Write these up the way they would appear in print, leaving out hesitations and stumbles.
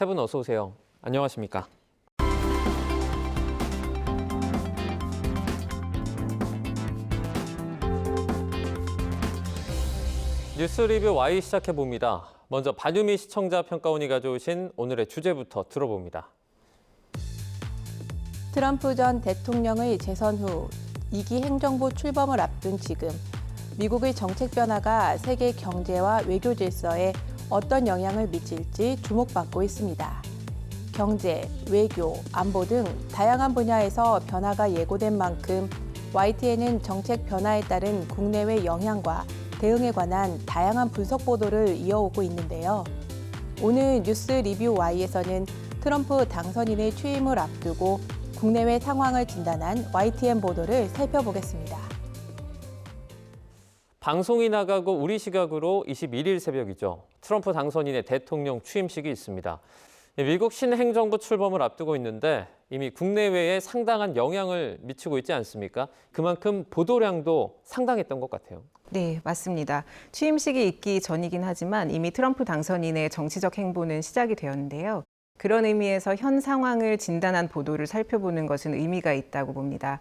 세 분 어서 오세요. 안녕하십니까? 뉴스 리뷰 Y 시작해봅니다. 먼저 반유미 시청자 평가원이 가져오신 오늘의 주제부터 들어봅니다. 트럼프 전 대통령의 재선 후 2기 행정부 출범을 앞둔 지금 미국의 정책 변화가 세계 경제와 외교 질서에 어떤 영향을 미칠지 주목받고 있습니다. 경제, 외교, 안보 등 다양한 분야에서 변화가 예고된 만큼 YTN은 정책 변화에 따른 국내외 영향과 대응에 관한 다양한 분석 보도를 이어오고 있는데요. 오늘 뉴스 리뷰 Y에서는 트럼프 당선인의 취임을 앞두고 국내외 상황을 진단한 YTN 보도를 살펴보겠습니다. 방송이 나가고 우리 시각으로 21일 새벽이죠. 트럼프 당선인의 대통령 취임식이 있습니다. 미국 신행정부 출범을 앞두고 있는데 이미 국내외에 상당한 영향을 미치고 있지 않습니까? 그만큼 보도량도 상당했던 것 같아요. 네, 맞습니다. 취임식이 있기 전이긴 하지만 이미 트럼프 당선인의 정치적 행보는 시작이 되었는데요. 그런 의미에서 현 상황을 진단한 보도를 살펴보는 것은 의미가 있다고 봅니다.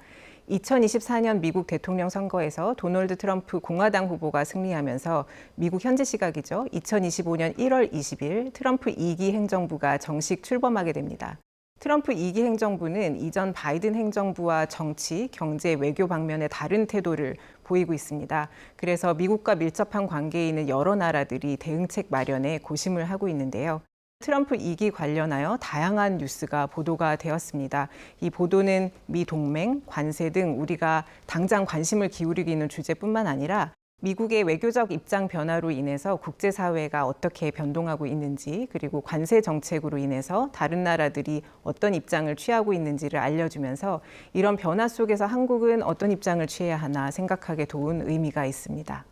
2024년 미국 대통령 선거에서 도널드 트럼프 공화당 후보가 승리하면서 미국 현지 시각이죠. 2025년 1월 20일 트럼프 2기 행정부가 정식 출범하게 됩니다. 트럼프 2기 행정부는 이전 바이든 행정부와 정치, 경제, 외교 방면의 다른 태도를 보이고 있습니다. 그래서 미국과 밀접한 관계에 있는 여러 나라들이 대응책 마련에 고심을 하고 있는데요. 트럼프 2기 관련하여 다양한 뉴스가 보도가 되었습니다. 이 보도는 미 동맹, 관세 등 우리가 당장 관심을 기울이고 있는 주제뿐만 아니라 미국의 외교적 입장 변화로 인해서 국제사회가 어떻게 변동하고 있는지, 그리고 관세 정책으로 인해서 다른 나라들이 어떤 입장을 취하고 있는지를 알려주면서 이런 변화 속에서 한국은 어떤 입장을 취해야 하나 생각하게 도운 의미가 있습니다.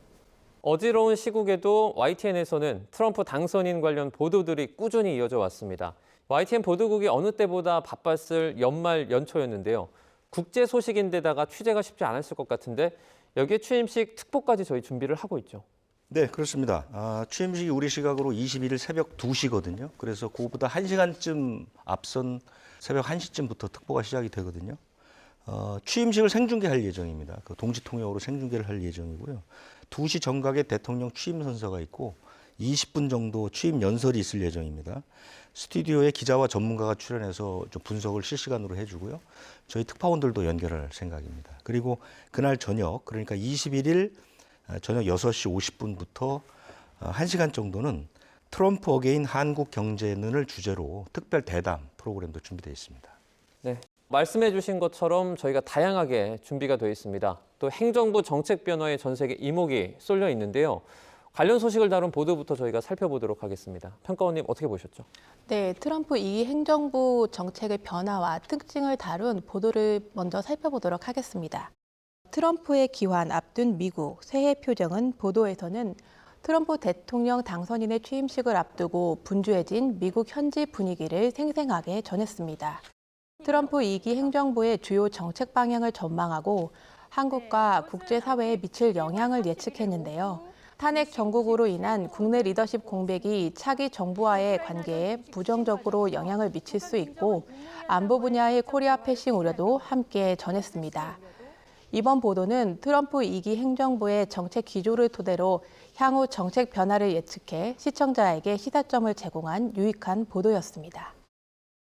어지러운 시국에도 YTN에서는 트럼프 당선인 관련 보도들이 꾸준히 이어져 왔습니다. YTN 보도국이 어느 때보다 바빴을 연말 연초였는데요. 국제 소식인데다가 취재가 쉽지 않았을 것 같은데 여기에 취임식 특보까지 저희 준비를 하고 있죠. 네, 그렇습니다. 취임식이 우리 시각으로 21일 새벽 2시거든요. 그래서 그거보다 1시간쯤 앞선 새벽 1시쯤부터 특보가 시작이 되거든요. 취임식을 생중계할 예정입니다. 그 동시 통역으로 생중계를 할 예정이고요. 2시 정각에 대통령 취임 선서가 있고 20분 정도 취임 연설이 있을 예정입니다. 스튜디오에 기자와 전문가가 출연해서 좀 분석을 실시간으로 해주고요. 저희 특파원들도 연결할 생각입니다. 그리고 그날 저녁, 그러니까 21일 저녁 6시 50분부터 1시간 정도는 트럼프 어게인 한국 경제는을 주제로 특별 대담 프로그램도 준비되어 있습니다. 네, 말씀해 주신 것처럼 저희가 다양하게 준비가 되어 있습니다. 또 행정부 정책 변화에 전 세계 이목이 쏠려 있는데요. 관련 소식을 다룬 보도부터 저희가 살펴보도록 하겠습니다. 평가원님 어떻게 보셨죠? 네, 트럼프 2기 행정부 정책의 변화와 특징을 다룬 보도를 먼저 살펴보도록 하겠습니다. 트럼프의 기환 앞둔 미국 새해 표정은 보도에서는 트럼프 대통령 당선인의 취임식을 앞두고 분주해진 미국 현지 분위기를 생생하게 전했습니다. 트럼프 2기 행정부의 주요 정책 방향을 전망하고 한국과 국제사회에 미칠 영향을 예측했는데요. 탄핵 정국으로 인한 국내 리더십 공백이 차기 정부와의 관계에 부정적으로 영향을 미칠 수 있고 안보 분야의 코리아 패싱 우려도 함께 전했습니다. 이번 보도는 트럼프 2기 행정부의 정책 기조를 토대로 향후 정책 변화를 예측해 시청자에게 시사점을 제공한 유익한 보도였습니다.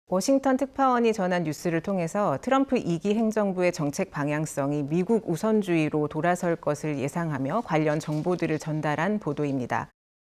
워싱턴 특파원이 전한 뉴스를 통해서 트럼프 2기 행정부의 정책 방향성이 미국 우선주의로 돌아설 것을 예상하며 관련 정보들을 전달한 보도입니다.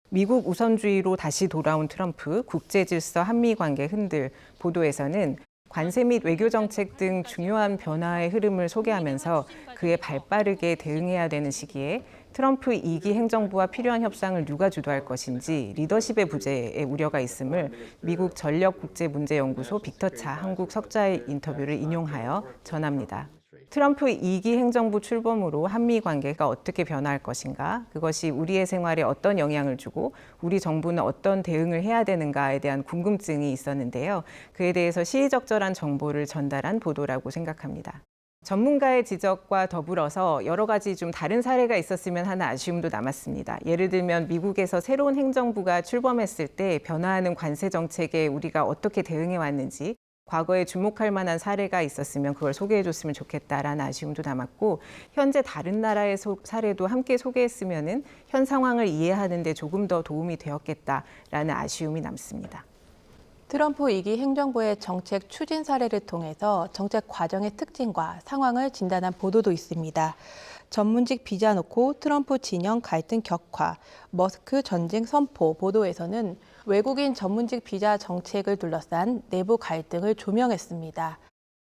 미국 우선주의로 다시 돌아온 트럼프, 국제질서 한미 관계 흔들 보도에서는 관세 및 외교 정책 등 중요한 변화의 흐름을 소개하면서 그에 발빠르게 대응해야 되는 시기에 트럼프 2기 행정부와 필요한 협상을 누가 주도할 것인지 리더십의 부재에 우려가 있음을 미국 전력국제문제연구소 빅터 차 한국 석자의 인터뷰를 인용하여 전합니다. 트럼프 2기 행정부 출범으로 한미 관계가 어떻게 변화할 것인가, 그것이 우리의 생활에 어떤 영향을 주고 우리 정부는 어떤 대응을 해야 되는가에 대한 궁금증이 있었는데요. 그에 대해서 시의적절한 정보를 전달한 보도라고 생각합니다. 전문가의 지적과 더불어서 여러 가지 좀 다른 사례가 있었으면 하는 아쉬움도 남았습니다. 예를 들면 미국에서 새로운 행정부가 출범했을 때 변화하는 관세 정책에 우리가 어떻게 대응해 왔는지 과거에 주목할 만한 사례가 있었으면 그걸 소개해 줬으면 좋겠다라는 아쉬움도 남았고, 현재 다른 나라의 사례도 함께 소개했으면은 현 상황을 이해하는 데 조금 더 도움이 되었겠다라는 아쉬움이 남습니다. 트럼프 2기 행정부의 정책 추진 사례를 통해서 정책 과정의 특징과 상황을 진단한 보도도 있습니다. 전문직 비자 놓고 트럼프 진영 갈등 격화, 머스크 전쟁 선포 보도에서는 외국인 전문직 비자 정책을 둘러싼 내부 갈등을 조명했습니다.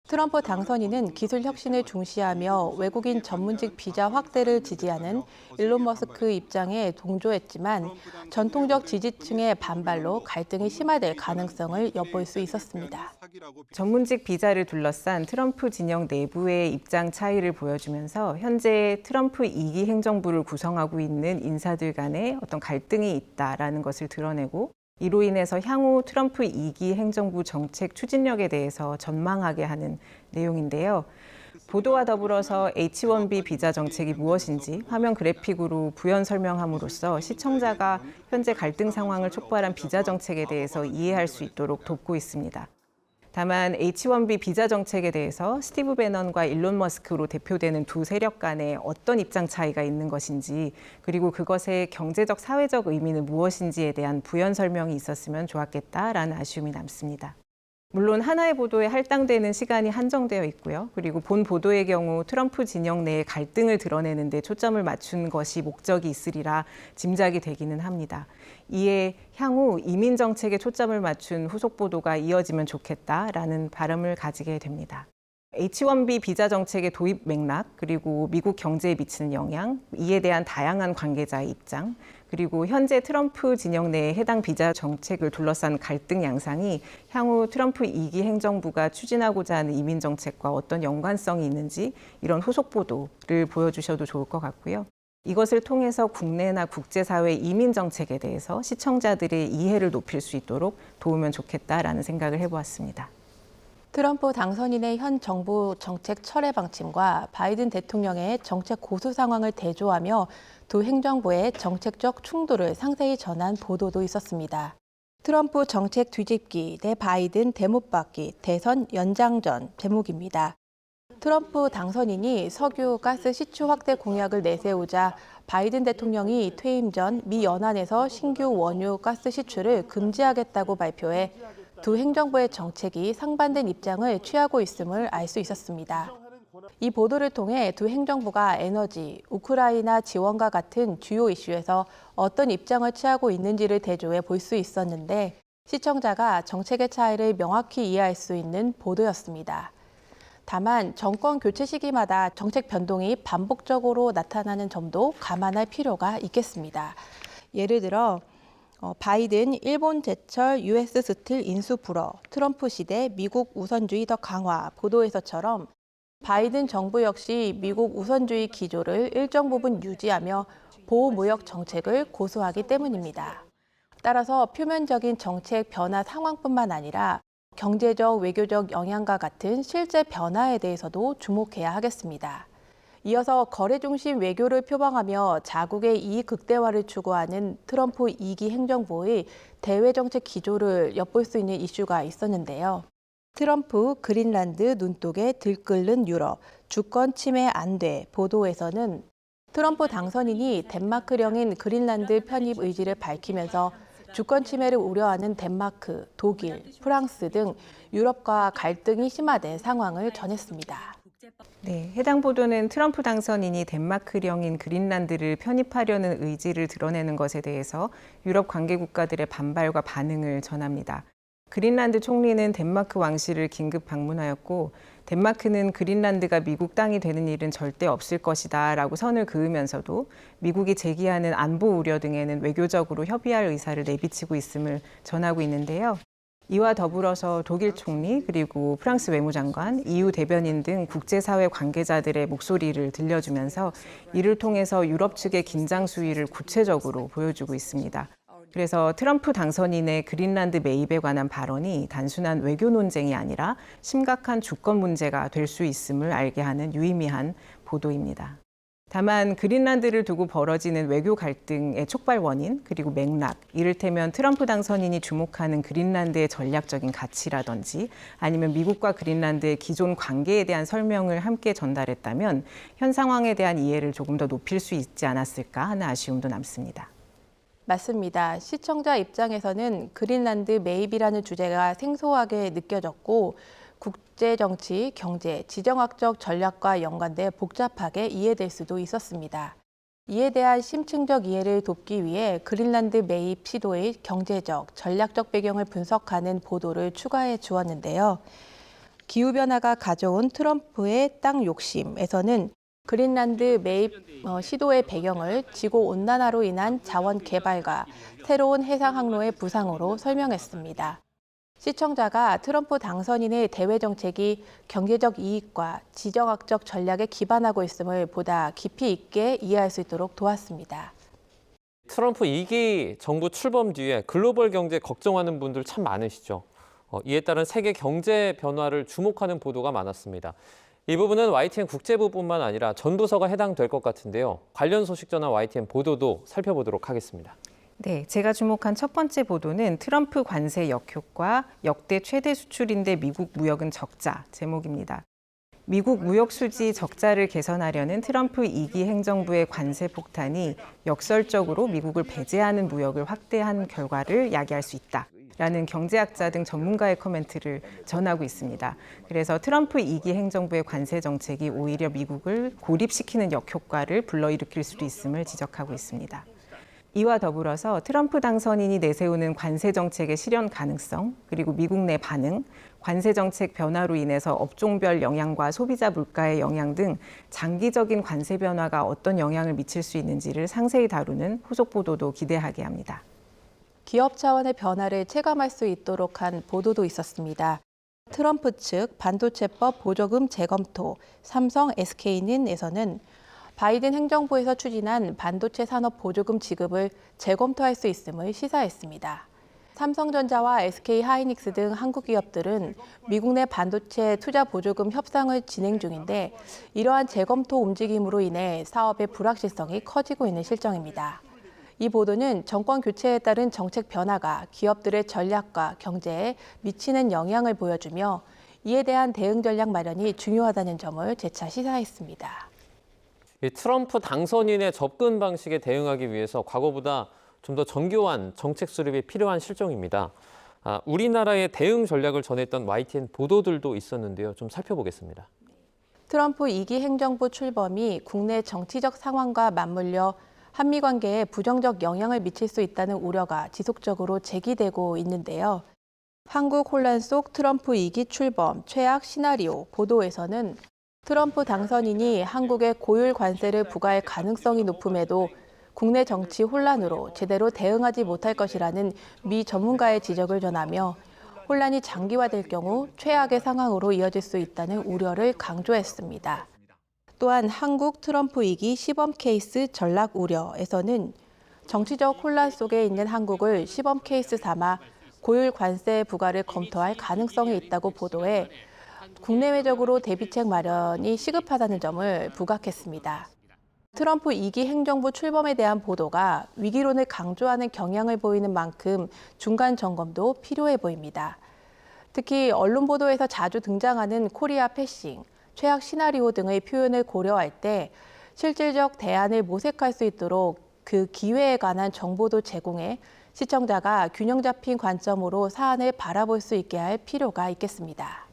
트럼프 당선인은 기술 혁신을 중시하며 외국인 전문직 비자 확대를 지지하는 일론 머스크 입장에 동조했지만 전통적 지지층의 반발로 갈등이 심화될 가능성을 엿볼 수 있었습니다. 전문직 비자를 둘러싼 트럼프 진영 내부의 입장 차이를 보여주면서 현재 트럼프 2기 행정부를 구성하고 있는 인사들 간에 어떤 갈등이 있다라는 것을 드러내고, 이로 인해서 향후 트럼프 2기 행정부 정책 추진력에 대해서 전망하게 하는 내용인데요. 보도와 더불어서 H-1B 비자 정책이 무엇인지 화면 그래픽으로 부연 설명함으로써 시청자가 현재 갈등 상황을 촉발한 비자 정책에 대해서 이해할 수 있도록 돕고 있습니다. 다만 H-1B 비자 정책에 대해서 스티브 배넌과 일론 머스크로 대표되는 두 세력 간에 어떤 입장 차이가 있는 것인지, 그리고 그것의 경제적, 사회적 의미는 무엇인지에 대한 부연 설명이 있었으면 좋았겠다라는 아쉬움이 남습니다. 물론 하나의 보도에 할당되는 시간이 한정되어 있고요. 그리고 본 보도의 경우 트럼프 진영 내의 갈등을 드러내는 데 초점을 맞춘 것이 목적이 있으리라 짐작이 되기는 합니다. 이에 향후 이민 정책에 초점을 맞춘 후속 보도가 이어지면 좋겠다라는 바람을 가지게 됩니다. H-1B 비자 정책의 도입 맥락, 그리고 미국 경제에 미치는 영향, 이에 대한 다양한 관계자의 입장, 그리고 현재 트럼프 진영 내의 해당 비자 정책을 둘러싼 갈등 양상이 향후 트럼프 2기 행정부가 추진하고자 하는 이민 정책과 어떤 연관성이 있는지, 이런 후속 보도를 보여주셔도 좋을 것 같고요. 이것을 통해서 국내나 국제사회 이민 정책에 대해서 시청자들의 이해를 높일 수 있도록 도우면 좋겠다라는 생각을 해보았습니다. 트럼프 당선인의 현 정부 정책 철회 방침과 바이든 대통령의 정책 고수 상황을 대조하며 두 행정부의 정책적 충돌을 상세히 전한 보도도 있었습니다. 트럼프 정책 뒤집기 대 바이든 대못 받기 대선 연장전 제목입니다. 트럼프 당선인이 석유, 가스 시추 확대 공약을 내세우자 바이든 대통령이 퇴임 전 미 연안에서 신규 원유, 가스 시추를 금지하겠다고 발표해 두 행정부의 정책이 상반된 입장을 취하고 있음을 알 수 있었습니다. 이 보도를 통해 두 행정부가 에너지, 우크라이나 지원과 같은 주요 이슈에서 어떤 입장을 취하고 있는지를 대조해 볼 수 있었는데, 시청자가 정책의 차이를 명확히 이해할 수 있는 보도였습니다. 다만 정권 교체 시기마다 정책 변동이 반복적으로 나타나는 점도 감안할 필요가 있겠습니다. 예를 들어 바이든 일본 제철 US 스틸 인수 불허, 트럼프 시대 미국 우선주의 더 강화 보도에서처럼 바이든 정부 역시 미국 우선주의 기조를 일정 부분 유지하며 보호무역 정책을 고수하기 때문입니다. 따라서 표면적인 정책 변화 상황뿐만 아니라 경제적, 외교적 영향과 같은 실제 변화에 대해서도 주목해야 하겠습니다. 이어서 거래 중심 외교를 표방하며 자국의 이익 극대화를 추구하는 트럼프 2기 행정부의 대외 정책 기조를 엿볼 수 있는 이슈가 있었는데요. 트럼프 그린란드 눈독에 들끓는 유럽, 주권 침해 안 돼 보도에서는 트럼프 당선인이 덴마크령인 그린란드 편입 의지를 밝히면서 주권 침해를 우려하는 덴마크, 독일, 프랑스 등 유럽과 갈등이 심화된 상황을 전했습니다. 네, 해당 보도는 트럼프 당선인이 덴마크령인 그린란드를 편입하려는 의지를 드러내는 것에 대해서 유럽 관계 국가들의 반발과 반응을 전합니다. 그린란드 총리는 덴마크 왕실을 긴급 방문하였고, 덴마크는 그린란드가 미국 땅이 되는 일은 절대 없을 것이다 라고 선을 그으면서도 미국이 제기하는 안보 우려 등에는 외교적으로 협의할 의사를 내비치고 있음을 전하고 있는데요. 이와 더불어서 독일 총리, 그리고 프랑스 외무장관, EU 대변인 등 국제사회 관계자들의 목소리를 들려주면서 이를 통해서 유럽 측의 긴장 수위를 구체적으로 보여주고 있습니다. 그래서 트럼프 당선인의 그린란드 매입에 관한 발언이 단순한 외교 논쟁이 아니라 심각한 주권 문제가 될 수 있음을 알게 하는 유의미한 보도입니다. 다만 그린란드를 두고 벌어지는 외교 갈등의 촉발 원인 그리고 맥락, 이를테면 트럼프 당선인이 주목하는 그린란드의 전략적인 가치라든지 아니면 미국과 그린란드의 기존 관계에 대한 설명을 함께 전달했다면 현 상황에 대한 이해를 조금 더 높일 수 있지 않았을까 하는 아쉬움도 남습니다. 맞습니다. 시청자 입장에서는 그린란드 매입이라는 주제가 생소하게 느껴졌고 국제 정치, 경제, 지정학적 전략과 연관돼 복잡하게 이해될 수도 있었습니다. 이에 대한 심층적 이해를 돕기 위해 그린란드 매입 시도의 경제적, 전략적 배경을 분석하는 보도를 추가해 주었는데요. 기후변화가 가져온 트럼프의 땅 욕심에서는 그린란드 매입 시도의 배경을 지구온난화로 인한 자원 개발과 새로운 해상 항로의 부상으로 설명했습니다. 시청자가 트럼프 당선인의 대외 정책이 경제적 이익과 지정학적 전략에 기반하고 있음을 보다 깊이 있게 이해할 수 있도록 도왔습니다. 트럼프 2기 정부 출범 뒤에 글로벌 경제 걱정하는 분들 참 많으시죠. 이에 따른 세계 경제 변화를 주목하는 보도가 많았습니다. 이 부분은 YTN 국제부뿐만 아니라 전 부서가 해당될 것 같은데요. 관련 소식 전한 YTN 보도도 살펴보도록 하겠습니다. 네, 제가 주목한 첫 번째 보도는 트럼프 관세 역효과, 역대 최대 수출인데 미국 무역은 적자 제목입니다. 미국 무역 수지 적자를 개선하려는 트럼프 2기 행정부의 관세 폭탄이 역설적으로 미국을 배제하는 무역을 확대한 결과를 야기할 수 있다라는 경제학자 등 전문가의 코멘트를 전하고 있습니다. 그래서 트럼프 2기 행정부의 관세 정책이 오히려 미국을 고립시키는 역효과를 불러일으킬 수도 있음을 지적하고 있습니다. 이와 더불어서 트럼프 당선인이 내세우는 관세 정책의 실현 가능성, 그리고 미국 내 반응, 관세 정책 변화로 인해서 업종별 영향과 소비자 물가의 영향 등 장기적인 관세 변화가 어떤 영향을 미칠 수 있는지를 상세히 다루는 후속 보도도 기대하게 합니다. 기업 차원의 변화를 체감할 수 있도록 한 보도도 있었습니다. 트럼프 측 반도체법 보조금 재검토, 삼성 SK는에서는 바이든 행정부에서 추진한 반도체 산업 보조금 지급을 재검토할 수 있음을 시사했습니다. 삼성전자와 SK하이닉스 등 한국 기업들은 미국 내 반도체 투자 보조금 협상을 진행 중인데 이러한 재검토 움직임으로 인해 사업의 불확실성이 커지고 있는 실정입니다. 이 보도는 정권 교체에 따른 정책 변화가 기업들의 전략과 경제에 미치는 영향을 보여주며 이에 대한 대응 전략 마련이 중요하다는 점을 재차 시사했습니다. 트럼프 당선인의 접근 방식에 대응하기 위해서 과거보다 좀 더 정교한 정책 수립이 필요한 실정입니다. 우리나라의 대응 전략을 전했던 YTN 보도들도 있었는데요. 좀 살펴보겠습니다. 트럼프 2기 행정부 출범이 국내 정치적 상황과 맞물려 한미 관계에 부정적 영향을 미칠 수 있다는 우려가 지속적으로 제기되고 있는데요. 한국 혼란 속 트럼프 2기 출범 최악 시나리오 보도에서는 트럼프 당선인이 한국에 고율 관세를 부과할 가능성이 높음에도 국내 정치 혼란으로 제대로 대응하지 못할 것이라는 미 전문가의 지적을 전하며 혼란이 장기화될 경우 최악의 상황으로 이어질 수 있다는 우려를 강조했습니다. 또한 한국 트럼프 2기 시범 케이스 전락 우려에서는 정치적 혼란 속에 있는 한국을 시범 케이스 삼아 고율 관세 부과를 검토할 가능성이 있다고 보도해 국내외적으로 대비책 마련이 시급하다는 점을 부각했습니다. 트럼프 2기 행정부 출범에 대한 보도가 위기론을 강조하는 경향을 보이는 만큼 중간 점검도 필요해 보입니다. 특히 언론 보도에서 자주 등장하는 코리아 패싱, 최악 시나리오 등의 표현을 고려할 때 실질적 대안을 모색할 수 있도록 그 기회에 관한 정보도 제공해 시청자가 균형 잡힌 관점으로 사안을 바라볼 수 있게 할 필요가 있겠습니다.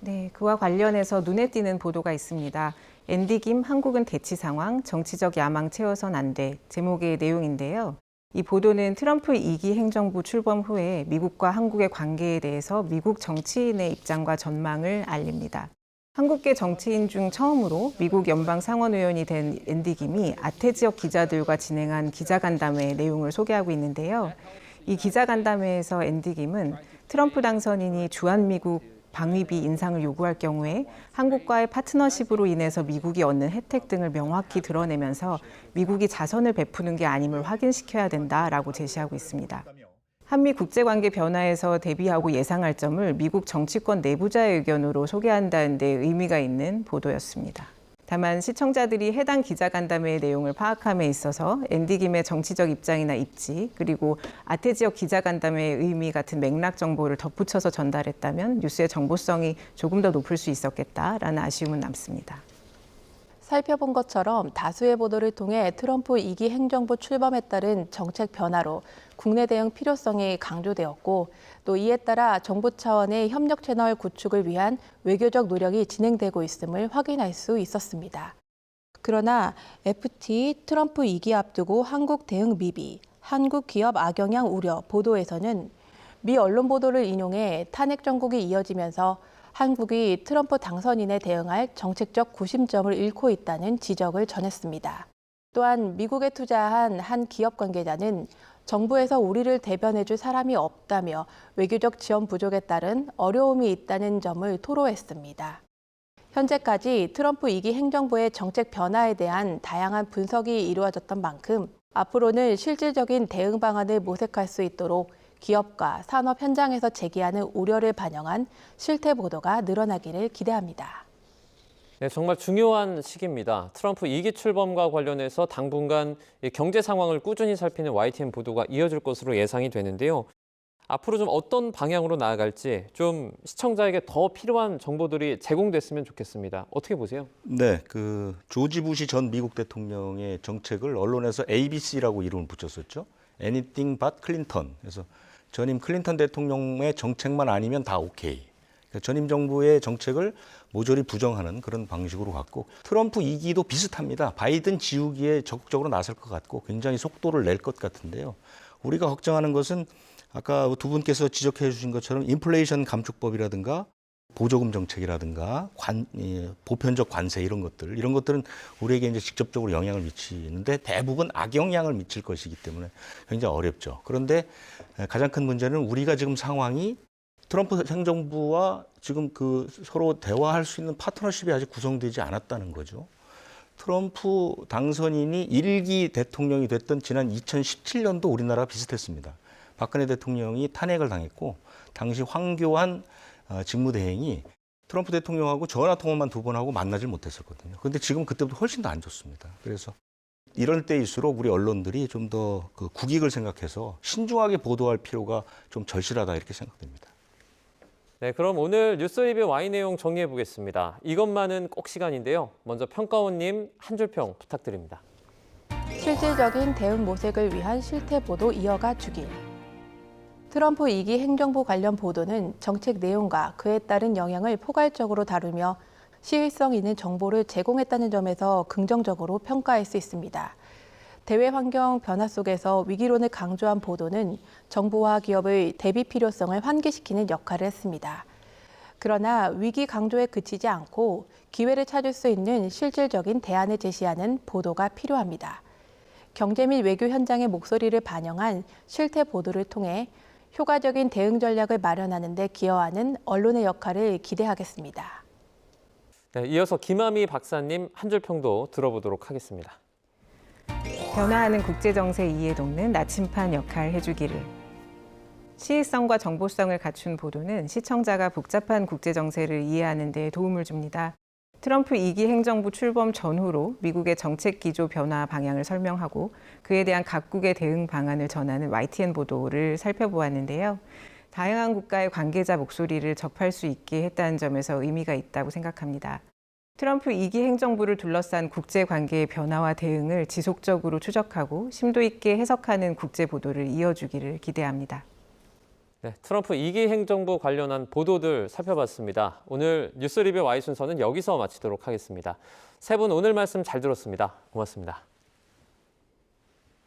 네, 그와 관련해서 눈에 띄는 보도가 있습니다. 앤디 김 한국은 대치 상황, 정치적 야망 채워선 안 돼 제목의 내용인데요. 이 보도는 트럼프 2기 행정부 출범 후에 미국과 한국의 관계에 대해서 미국 정치인의 입장과 전망을 알립니다. 한국계 정치인 중 처음으로 미국 연방 상원의원이 된 앤디 김이 아태 지역 기자들과 진행한 기자간담회 내용을 소개하고 있는데요. 이 기자간담회에서 앤디 김은 트럼프 당선인이 주한미국 방위비 인상을 요구할 경우에 한국과의 파트너십으로 인해서 미국이 얻는 혜택 등을 명확히 드러내면서 미국이 자선을 베푸는 게 아님을 확인시켜야 된다라고 제시하고 있습니다. 한미 국제관계 변화에서 대비하고 예상할 점을 미국 정치권 내부자의 의견으로 소개한다는 데 의미가 있는 보도였습니다. 다만 시청자들이 해당 기자간담회의 내용을 파악함에 있어서 앤디 김의 정치적 입장이나 입지, 그리고 아태 지역 기자간담회의 의미 같은 맥락 정보를 덧붙여서 전달했다면 뉴스의 정보성이 조금 더 높을 수 있었겠다라는 아쉬움은 남습니다. 살펴본 것처럼 다수의 보도를 통해 트럼프 2기 행정부 출범에 따른 정책 변화로 국내 대응 필요성이 강조되었고, 또 이에 따라 정부 차원의 협력 채널 구축을 위한 외교적 노력이 진행되고 있음을 확인할 수 있었습니다. 그러나 FT 트럼프 2기 앞두고 한국 대응 미비, 한국 기업 악영향 우려 보도에서는 미 언론 보도를 인용해 탄핵 정국이 이어지면서 한국이 트럼프 당선인에 대응할 정책적 구심점을 잃고 있다는 지적을 전했습니다. 또한 미국에 투자한 한 기업 관계자는 정부에서 우리를 대변해줄 사람이 없다며 외교적 지원 부족에 따른 어려움이 있다는 점을 토로했습니다. 현재까지 트럼프 2기 행정부의 정책 변화에 대한 다양한 분석이 이루어졌던 만큼 앞으로는 실질적인 대응 방안을 모색할 수 있도록 기업과 산업 현장에서 제기하는 우려를 반영한 실태 보도가 늘어나기를 기대합니다. 네, 정말 중요한 시기입니다. 트럼프 2기 출범과 관련해서 당분간 경제 상황을 꾸준히 살피는 YTN 보도가 이어질 것으로 예상이 되는데요. 앞으로 좀 어떤 방향으로 나아갈지 좀 시청자에게 더 필요한 정보들이 제공됐으면 좋겠습니다. 어떻게 보세요? 네, 그 조지 부시 전 미국 대통령의 정책을 언론에서 ABC라고 이름을 붙였었죠. Anything but Clinton. 그래서 전임 클린턴 대통령의 정책만 아니면 다 오케이. 그러니까 전임 정부의 정책을 모조리 부정하는 그런 방식으로 갔고, 트럼프 2기도 비슷합니다. 바이든 지우기에 적극적으로 나설 것 같고 굉장히 속도를 낼 것 같은데요. 우리가 걱정하는 것은 아까 두 분께서 지적해 주신 것처럼 인플레이션 감축법이라든가 보조금 정책이라든가 보편적 관세 이런 것들은 우리에게 이제 직접적으로 영향을 미치는데 대부분 악영향을 미칠 것이기 때문에 굉장히 어렵죠. 그런데 가장 큰 문제는 우리가 지금 상황이 트럼프 행정부와 지금 그 서로 대화할 수 있는 파트너십이 아직 구성되지 않았다는 거죠. 트럼프 당선인이 1기 대통령이 됐던 지난 2017년도 우리나라가 비슷했습니다. 박근혜 대통령이 탄핵을 당했고 당시 황교안 직무대행이 트럼프 대통령하고 전화통화만 2번 하고 만나질 못했었거든요. 그런데 지금 그때보다 훨씬 더 안 좋습니다. 그래서 이럴 때일수록 우리 언론들이 좀 더 그 국익을 생각해서 신중하게 보도할 필요가 좀 절실하다 이렇게 생각됩니다. 네, 그럼 오늘 뉴스 리뷰 Y 내용 정리해 보겠습니다. 이것만은 꼭 시간인데요. 먼저 평가원님 한 줄 평 부탁드립니다. 실질적인 대응 모색을 위한 실태 보도 이어가 주길. 트럼프 2기 행정부 관련 보도는 정책 내용과 그에 따른 영향을 포괄적으로 다루며 시의성 있는 정보를 제공했다는 점에서 긍정적으로 평가할 수 있습니다. 대외 환경 변화 속에서 위기론을 강조한 보도는 정부와 기업의 대비 필요성을 환기시키는 역할을 했습니다. 그러나 위기 강조에 그치지 않고 기회를 찾을 수 있는 실질적인 대안을 제시하는 보도가 필요합니다. 경제 및 외교 현장의 목소리를 반영한 실태 보도를 통해 효과적인 대응 전략을 마련하는 데 기여하는 언론의 역할을 기대하겠습니다. 네, 이어서 김아미 박사님 한 줄 평도 들어보도록 하겠습니다. 변화하는 국제정세 이해 돕는 나침판 역할 해주기를. 시의성과 정보성을 갖춘 보도는 시청자가 복잡한 국제정세를 이해하는 데 도움을 줍니다. 트럼프 2기 행정부 출범 전후로 미국의 정책 기조 변화 방향을 설명하고 그에 대한 각국의 대응 방안을 전하는 YTN 보도를 살펴보았는데요. 다양한 국가의 관계자 목소리를 접할 수 있게 했다는 점에서 의미가 있다고 생각합니다. 트럼프 2기 행정부를 둘러싼 국제관계의 변화와 대응을 지속적으로 추적하고 심도 있게 해석하는 국제 보도를 이어주기를 기대합니다. 네, 트럼프 2기 행정부 관련한 보도들 살펴봤습니다. 오늘 뉴스 리뷰 Y 순서는 여기서 마치도록 하겠습니다. 세 분 오늘 말씀 잘 들었습니다. 고맙습니다.